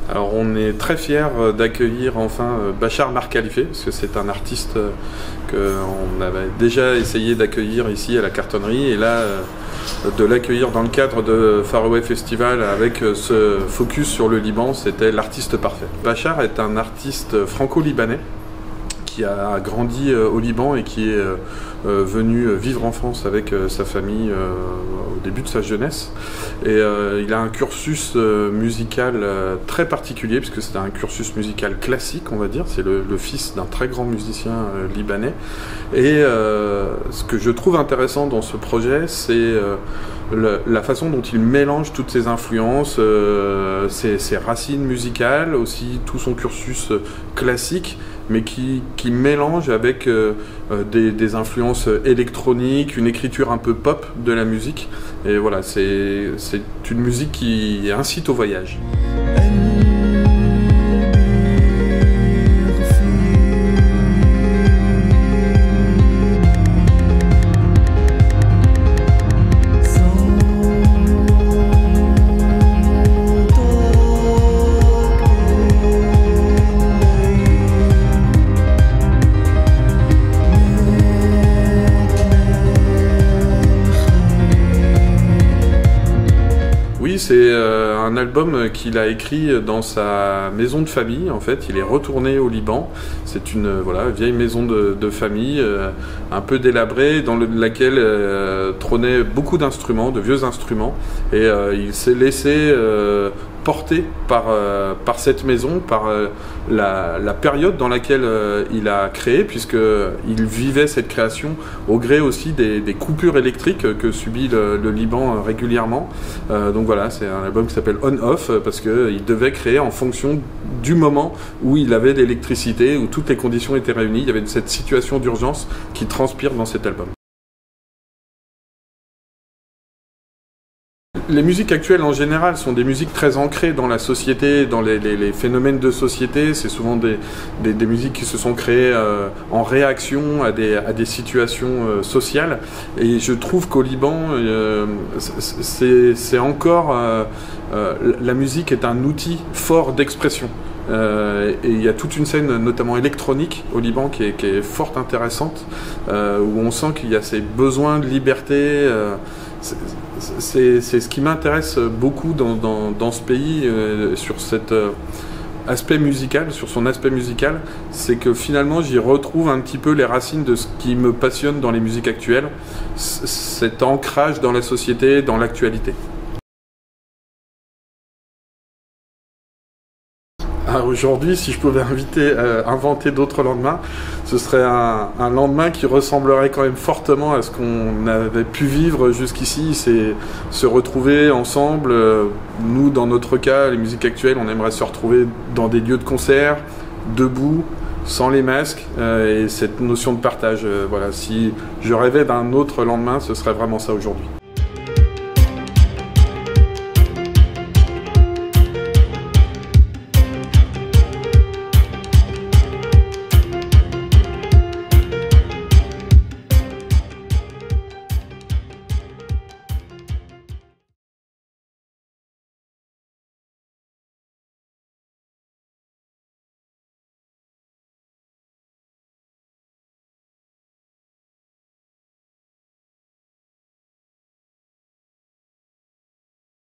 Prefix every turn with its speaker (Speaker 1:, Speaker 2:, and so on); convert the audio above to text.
Speaker 1: Alors on est très fiers d'accueillir enfin Bachar Mar Khalife, parce que c'est un artiste qu'on avait déjà essayé d'accueillir ici à la Cartonnerie, et là de l'accueillir dans le cadre de Faraway Festival avec ce focus sur le Liban, c'était l'artiste parfait. Bachar est un artiste franco-libanais qui a grandi au Liban et qui est venu vivre en France avec sa famille au début de sa jeunesse. Et il a un cursus musical très particulier, puisque c'est un cursus musical classique, on va dire. C'est le fils d'un très grand musicien libanais. Et ce que je trouve intéressant dans ce projet, c'est la façon dont il mélange toutes ses influences, ses racines musicales, aussi tout son cursus classique, mais qui mélange avec des influences électroniques, une écriture un peu pop de la musique. Et voilà, c'est une musique qui incite au voyage. C'est un album qu'il a écrit dans sa maison de famille. En fait, il est retourné au Liban. C'est une vieille maison de famille, un peu délabrée, dans laquelle trônaient beaucoup d'instruments, de vieux instruments. Et il s'est laissé porté par cette maison, par la période dans laquelle il a créé, puisqu'il vivait cette création au gré aussi des coupures électriques que subit le Liban régulièrement. Donc voilà, c'est un album qui s'appelle On-Off, parce qu'il devait créer en fonction du moment où il avait l'électricité, où toutes les conditions étaient réunies. Il y avait cette situation d'urgence qui transpire dans cet album. Les musiques actuelles en général sont des musiques très ancrées dans la société, dans les phénomènes de société. C'est souvent des musiques qui se sont créées en réaction à des situations sociales. Et je trouve qu'au Liban, c'est encore... la musique est un outil fort d'expression. Et il y a toute une scène, notamment électronique, au Liban qui est fort intéressante, où on sent qu'il y a ces besoins de liberté. C'est ce qui m'intéresse beaucoup dans ce pays, sur cet aspect musical, sur son aspect musical, c'est que finalement j'y retrouve un petit peu les racines de ce qui me passionne dans les musiques actuelles, cet ancrage dans la société, dans l'actualité. Aujourd'hui, si je pouvais inventer d'autres lendemains, ce serait un lendemain qui ressemblerait quand même fortement à ce qu'on avait pu vivre jusqu'ici. C'est se retrouver ensemble. Nous, dans notre cas, les musiques actuelles, on aimerait se retrouver dans des lieux de concert, debout, sans les masques, et cette notion de partage. Voilà, si je rêvais d'un autre lendemain, ce serait vraiment ça aujourd'hui.